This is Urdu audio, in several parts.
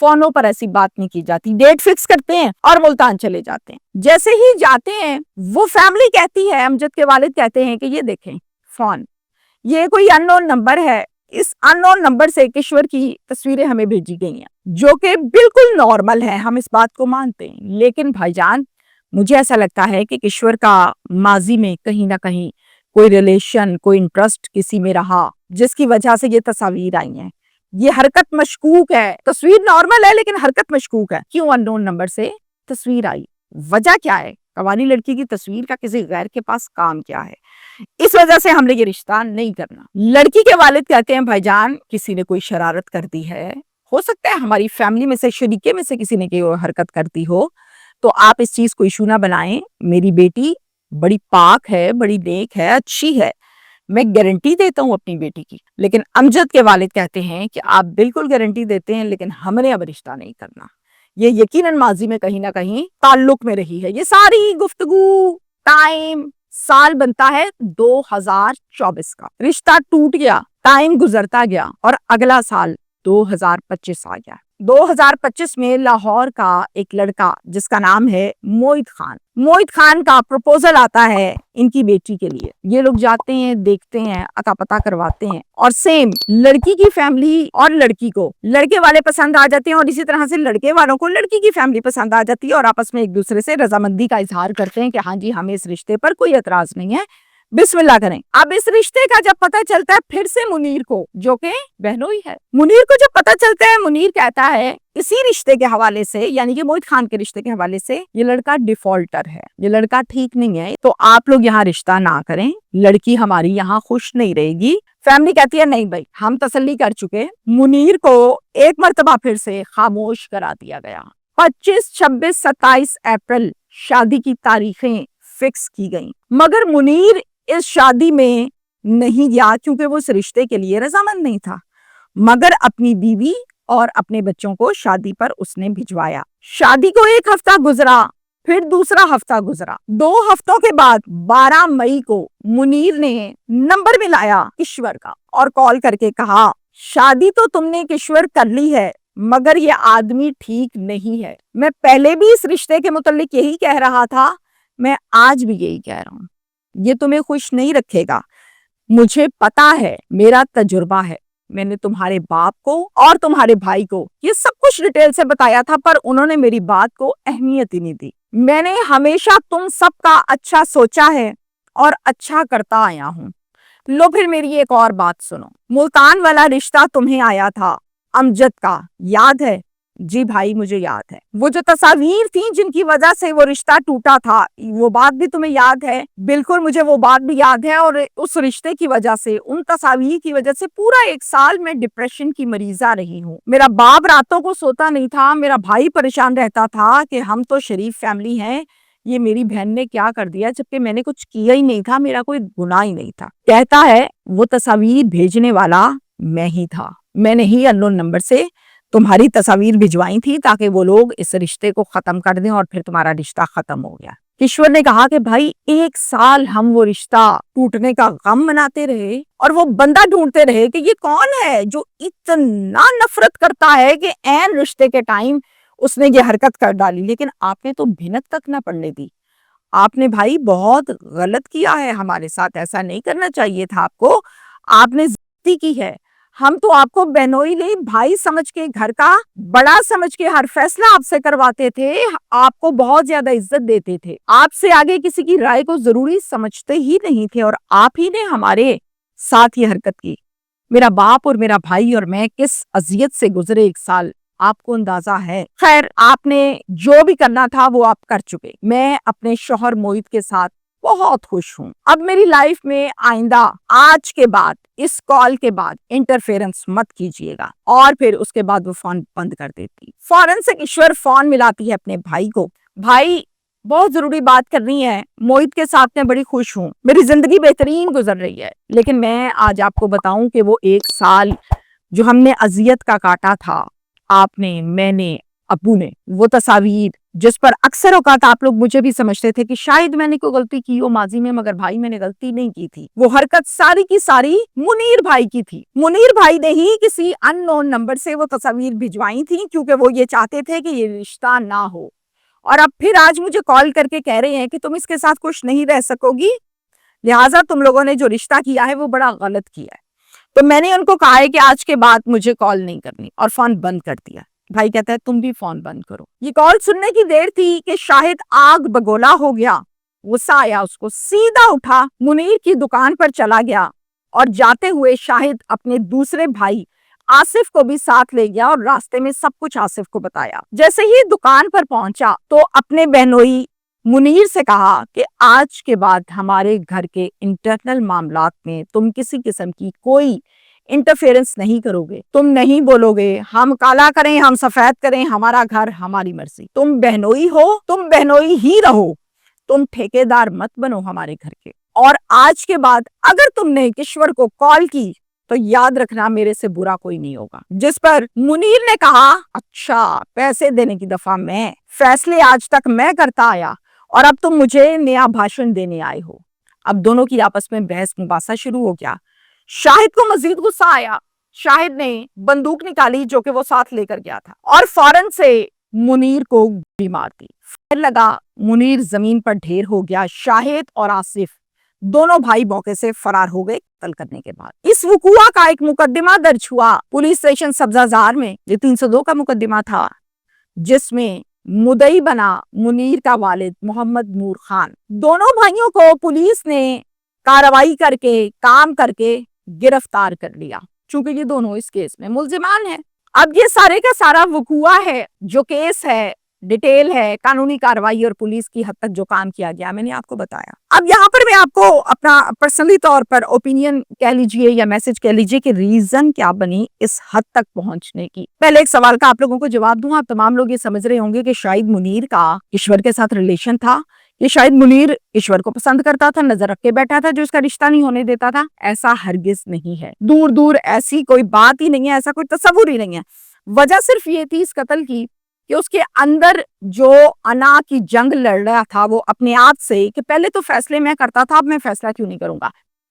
فونوں پر ایسی بات نہیں کی جاتی. ڈیٹ فکس کرتے ہیں اور ملتان چلے جاتے ہیں. جیسے ہی جاتے ہیں وہ فیملی کہتی ہے, امجد کے والد کہتے ہیں کہ یہ دیکھیں فون, یہ کوئی ان نون نمبر ہے, اس ان نون نمبر سے کشور کی تصویریں ہمیں بھیجی گئی ہیں, جو کہ بالکل نارمل ہے, ہم اس بات کو مانتے ہیں. لیکن بھائی جان مجھے ایسا لگتا ہے کہ کشور کا ماضی میں کہیں نہ کہیں کوئی ریلیشن, کوئی انٹرسٹ کسی میں رہا, جس کی وجہ سے یہ تصاویر آئی ہیں. یہ حرکت مشکوک ہے, تصویر نارمل ہے لیکن حرکت مشکوک ہے. کیوں ان نون نمبر سے تصویر آئی؟ وجہ کیا ہے؟ قوانی لڑکی کی تصویر کا کسی غیر کے پاس کام کیا ہے؟ اس وجہ سے ہم نے یہ رشتہ نہیں کرنا. لڑکی کے والد کہتے ہیں بھائی جان کسی نے کوئی شرارت کر دی ہے, ہو سکتا ہے ہماری فیملی میں سے, شریکے میں سے کسی نے کوئی حرکت کرتی ہو, تو آپ اس چیز کو ایشو نہ بنائیں. میری بیٹی بڑی پاک ہے, بڑی نیک ہے, اچھی ہے, میں گارنٹی دیتا ہوں اپنی بیٹی کی. لیکن امجد کے والد کہتے ہیں کہ آپ بالکل گارنٹی دیتے ہیں لیکن ہم نے اب رشتہ نہیں کرنا. یہ یقیناً ماضی میں کہیں نہ کہیں تعلق میں رہی ہے. یہ ساری گفتگو, ٹائم, سال بنتا ہے 2024 کا, رشتہ ٹوٹ گیا, ٹائم گزرتا گیا اور اگلا سال 2025 آ گیا. 2025 میں لاہور کا ایک لڑکا جس کا نام ہے موہت خان کا پروپوزل آتا ہے ان کی بیٹی کے لیے. یہ لوگ جاتے ہیں, دیکھتے ہیں, عطا پتا کرواتے ہیں, اور سیم لڑکی کی فیملی اور لڑکی کو لڑکے والے پسند آ جاتے ہیں, اور اسی طرح سے لڑکے والوں کو لڑکی کی فیملی پسند آ جاتی ہے, اور آپس میں ایک دوسرے سے رضامندی کا اظہار کرتے ہیں کہ ہاں جی ہمیں اس رشتے پر کوئی اعتراض نہیں ہے, بسم اللہ کریں. اب اس رشتے کا جب پتہ چلتا ہے پھر سے منیر کو, جو کہ بہنوئی ہے, منیر کو جب پتہ چلتا ہے, منیر کہتا ہے اسی رشتے کے حوالے سے, یعنی کہ موہت خان کے رشتے کے حوالے سے, یہ لڑکا ڈیفالٹر ہے, یہ لڑکا ٹھیک نہیں ہے, تو آپ لوگ یہاں رشتہ نہ کریں, لڑکی ہماری یہاں خوش نہیں رہے گی. فیملی کہتی ہے نہیں بھائی ہم تسلی کر چکے. منیر کو ایک مرتبہ پھر سے خاموش کرا دیا گیا. 25, 26, 27 اپریل شادی کی تاریخیں فکس کی گئیں, مگر منیر اس شادی میں نہیں گیا کیونکہ وہ اس رشتے کے لیے رضامند نہیں تھا, مگر اپنی بیوی اور اپنے بچوں کو شادی پر اس نے بھجوایا. شادی کو ایک ہفتہ گزرا, پھر دوسرا ہفتہ گزرا, 2 ہفتوں کے بعد 12 مئی کو منیر نے نمبر ملایا کشور کا اور کال کر کے کہا شادی تو تم نے کشور کر لی ہے مگر یہ آدمی ٹھیک نہیں ہے. میں پہلے بھی اس رشتے کے متعلق یہی کہہ رہا تھا, میں آج بھی یہی کہہ رہا ہوں, یہ تمہیں خوش نہیں رکھے گا. مجھے پتا ہے, میرا تجربہ ہے, میں نے تمہارے باپ کو اور تمہارے بھائی کو یہ سب کچھ ڈیٹیل سے بتایا تھا, پر انہوں نے میری بات کو اہمیت ہی نہیں دی. میں نے ہمیشہ تم سب کا اچھا سوچا ہے اور اچھا کرتا آیا ہوں. لو پھر میری ایک اور بات سنو, ملتان والا رشتہ تمہیں آیا تھا امجد کا, یاد ہے؟ جی بھائی مجھے یاد ہے. وہ جو تصاویر تھیں جن کی وجہ سے وہ رشتہ ٹوٹا تھا, وہ بات بھی تمہیں یاد ہے؟ بالکل مجھے وہ بات بھی یاد ہے, اور اس رشتے کی وجہ سے, ان تصاویر کی وجہ سے پورا 1 سال میں ڈپریشن کی مریضہ رہی ہوں. میرا باپ راتوں کو سوتا نہیں تھا, میرا بھائی پریشان رہتا تھا کہ ہم تو شریف فیملی ہیں, یہ میری بہن نے کیا کر دیا, جبکہ میں نے کچھ کیا ہی نہیں تھا, میرا کوئی گناہ ہی نہیں تھا. کہتا ہے وہ تصاویر بھیجنے والا میں ہی تھا, میں نے ہی ان نون نمبر سے تمہاری تصاویر بھجوائی تھی تاکہ وہ لوگ اس رشتے کو ختم کر دیں, اور پھر تمہارا رشتہ ختم ہو گیا. کشور نے کہا کہ بھائی 1 سال ہم وہ رشتہ ٹوٹنے کا غم مناتے رہے اور وہ بندہ ڈھونڈتے رہے کہ یہ کون ہے جو اتنا نفرت کرتا ہے کہ عین رشتے کے ٹائم اس نے یہ حرکت کر ڈالی, لیکن آپ نے تو بھنک تک نہ پڑنے دی. آپ نے بھائی بہت غلط کیا ہے ہمارے ساتھ, ایسا نہیں کرنا چاہیے تھا آپ کو, آپ نے زیادتی کی ہے. ہم تو آپ کو بہنوئی نہیں بھائی سمجھ کے, گھر کا بڑا سمجھ کے ہر فیصلہ آپ سے کرواتے تھے, آپ کو بہت زیادہ عزت دیتے تھے, آپ سے آگے کسی کی رائے کو ضروری سمجھتے ہی نہیں تھے, اور آپ ہی نے ہمارے ساتھ یہ حرکت کی. میرا باپ اور میرا بھائی اور میں کس اذیت سے گزرے 1 سال آپ کو اندازہ ہے. خیر آپ نے جو بھی کرنا تھا وہ آپ کر چکے. میں اپنے شوہر موہت کے ساتھ بہت خوش ہوں. اب میری لائف میں آئندہ آج کے بعد, اس کال کے بعد انٹرفیرنس مت کیجئے گا. اور پھر اس کے بعد وہ فون بند کر دیتی. فوراً سے کشور فون ملاتی ہے اپنے بھائی کو, بھائی بہت ضروری بات کرنی ہے, موہت کے ساتھ میں بڑی خوش ہوں, میری زندگی بہترین گزر رہی ہے, لیکن میں آج آپ کو بتاؤں کہ وہ 1 سال جو ہم نے اذیت کا کاٹا تھا, آپ نے, میں نے, ابو نے وہ تصاویر جس پر اکثر اوقات آپ لوگ مجھے بھی سمجھتے تھے کہ شاید میں نے کوئی غلطی کی ہو ماضی میں، مگر بھائی میں نے غلطی نہیں کی تھی، وہ حرکت ساری کی ساری منیر بھائی کی تھی۔ منیر بھائی نے ہی کسی ان نون نمبر سے وہ تصاویر بھجوائی تھیں کیونکہ وہ یہ چاہتے تھے کہ یہ رشتہ نہ ہو، اور اب پھر آج مجھے کال کر کے کہہ رہے ہیں کہ تم اس کے ساتھ خوش نہیں رہ سکو گی، لہٰذا تم لوگوں نے جو رشتہ کیا ہے وہ بڑا غلط کیا ہے۔ تو میں نے ان کو کہا ہے کہ آج کے بعد مجھے کال نہیں کرنی، اور فون بند کر دیا۔ بھائی کہتا ہے تم بھی فون بند کرو۔ یہ کال سننے کی دیر تھی کہ شاہد آگ بگولا ہو گیا، غصہ آیا اس کو، سیدھا اٹھا منیر کی دکان پر چلا گیا، اور جاتے ہوئے شاہد اپنے دوسرے بھائی آصف کو بھی ساتھ لے گیا اور راستے میں سب کچھ آصف کو بتایا۔ جیسے ہی دکان پر پہنچا تو اپنے بہنوئی منیر سے کہا کہ آج کے بعد ہمارے گھر کے انٹرنل معاملات میں تم کسی قسم کی کوئی انٹرفیئرنس نہیں کرو گے، تم نہیں بولو گے ہم کالا کریں ہم سفید کریں، ہمارا گھر ہماری مرضی، تم بہنوئی ہو تم بہنوئی ہی رہو، تم ٹھیکیدار مت بنو ہمارے گھر کے، اور آج کے بعد اگر تم نے کشور کو کال کی تو یاد رکھنا میرے سے برا کوئی نہیں ہوگا۔ جس پر منیر نے کہا اچھا پیسے دینے کی دفعہ میں، فیصلے آج تک میں کرتا آیا اور اب تم مجھے نیا بھاشن دینے آئے ہو۔ اب دونوں کی آپس میں بحث مباحثہ شروع ہو گیا۔ شاہد کو مزید غصہ آیا، شاہد نے بندوق نکالی جو کہ وہ ساتھ لے کر گیا تھا، اور فوراً سے منیر کو گولی مار دی۔ فائر لگا، منیر زمین پر ڈھیر ہو گیا۔ شاہد اور آصف دونوں بھائی موقع سے فرار ہو گئے قتل کرنے کے بعد۔ اس وقوع کا ایک مقدمہ درج ہوا پولیس اسٹیشن سبزہ زار میں، یہ 302 کا مقدمہ تھا، جس میں مدعی بنا منیر کا والد محمد نور خان۔ دونوں بھائیوں کو پولیس نے کارروائی کر کے کام کر کے گرفتار کر لیا، چونکہ یہ دونوں اس کیس میں ملزمان ہیں۔ اب یہ سارے کا سارا وقوع ہے، جو کیس ہے، ڈیٹیل ہے، قانونی کارروائی اور پولیس کی حد تک جو کام کیا گیا میں نے آپ کو بتایا۔ اب یہاں پر میں آپ کو اپنا پرسنلی طور پر اوپینین کہہ لیجئے یا میسج کہہ لیجئے کہ ریزن کیا بنی اس حد تک پہنچنے کی۔ پہلے ایک سوال کا آپ لوگوں کو جواب دوں، آپ تمام لوگ یہ سمجھ رہے ہوں گے کہ شاید منیر کا کشور کے ساتھ ریلیشن تھا، یہ شاید منیر کشور کو پسند کرتا تھا، نظر رکھ کے بیٹھا تھا جو اس کا رشتہ نہیں ہونے دیتا تھا۔ ایسا ہرگز نہیں ہے، دور دور ایسی کوئی بات ہی نہیں ہے، ایسا کوئی تصور ہی نہیں ہے۔ وجہ صرف یہ تھی اس قتل کی کہ اس کے اندر جو انا کی جنگ لڑ رہا تھا وہ اپنے آپ سے، کہ پہلے تو فیصلے میں کرتا تھا اب میں فیصلہ کیوں نہیں کروں گا،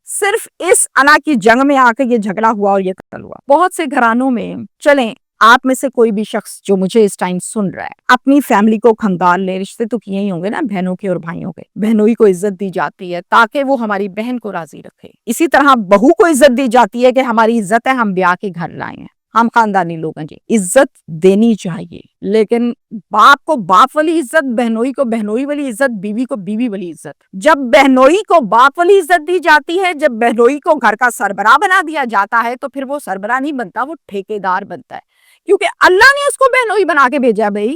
صرف اس انا کی جنگ میں آ کے یہ جھگڑا ہوا اور یہ قتل ہوا۔ بہت سے گھرانوں میں، چلیں آپ میں سے کوئی بھی شخص جو مجھے اس ٹائم سن رہا ہے اپنی فیملی کو کھنگال لے، رشتے تو کیے ہی ہوں گے نا بہنوں کے اور بھائیوں کے، بہنوئی کو عزت دی جاتی ہے تاکہ وہ ہماری بہن کو راضی رکھے، اسی طرح بہو کو عزت دی جاتی ہے کہ ہماری عزت ہے ہم بیاہ کے گھر لائے ہیں، ہم خاندانی لوگ ہیں، جی عزت دینی چاہیے، لیکن باپ کو باپ والی عزت، بہنوئی کو بہنوئی والی عزت، بیوی کو بیوی والی عزت۔ جب بہنوئی کو باپ والی عزت دی جاتی ہے، جب بہنوئی کو گھر کا سربراہ بنا دیا جاتا ہے تو پھر وہ سربراہ نہیں بنتا، وہ ٹھیکیدار بنتا ہے، کیونکہ اللہ نے اس کو بہنوئی بنا کے بھیجا۔ بھائی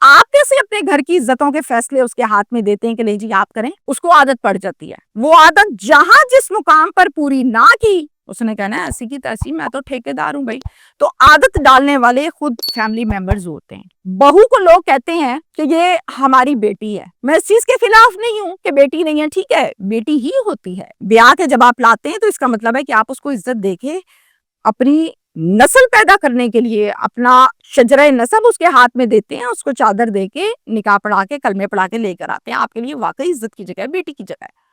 آپ کیسے اپنے گھر کی عزتوں کے فیصلے اس کے ہاتھ میں دیتے ہیں کہ لے جی آپ کریں، اس کو عادت پڑ جاتی ہے، وہ عادت جہاں جس مقام پر پوری نہ کی اس نے کہنا ہے ایسی کی تیسی، میں تو ٹھیکیدار ہوں بھائی۔ تو عادت ڈالنے والے خود فیملی ممبرز ہوتے ہیں۔ بہو کو لوگ کہتے ہیں کہ یہ ہماری بیٹی ہے، میں اس چیز کے خلاف نہیں ہوں کہ بیٹی نہیں ہے، ٹھیک ہے بیٹی ہی ہوتی ہے، بیاہ کے جب آپ لاتے ہیں تو اس کا مطلب ہے کہ آپ اس کو عزت دے کے اپنی نسل پیدا کرنے کے لیے اپنا شجرہ نسب اس کے ہاتھ میں دیتے ہیں، اس کو چادر دے کے نکاح پڑھا کے کلمے پڑھا کے لے کر آتے ہیں، آپ کے لیے واقعی عزت کی جگہ ہے، بیٹی کی جگہ ہے۔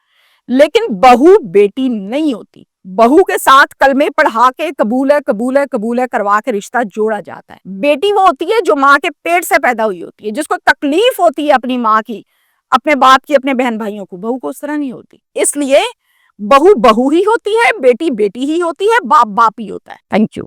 لیکن بہو بیٹی نہیں ہوتی، بہو کے ساتھ کلمے پڑھا کے قبول ہے قبول ہے قبول ہے کروا کے رشتہ جوڑا جاتا ہے۔ بیٹی وہ ہوتی ہے جو ماں کے پیٹ سے پیدا ہوئی ہوتی ہے، جس کو تکلیف ہوتی ہے اپنی ماں کی، اپنے باپ کی، اپنے بہن بھائیوں کو۔ بہو کو اس طرح نہیں ہوتی، اس لیے بہو بہو ہی ہوتی ہے، بیٹی بیٹی ہی ہوتی ہے، باپ باپ ہی ہوتا ہے۔ Thank you.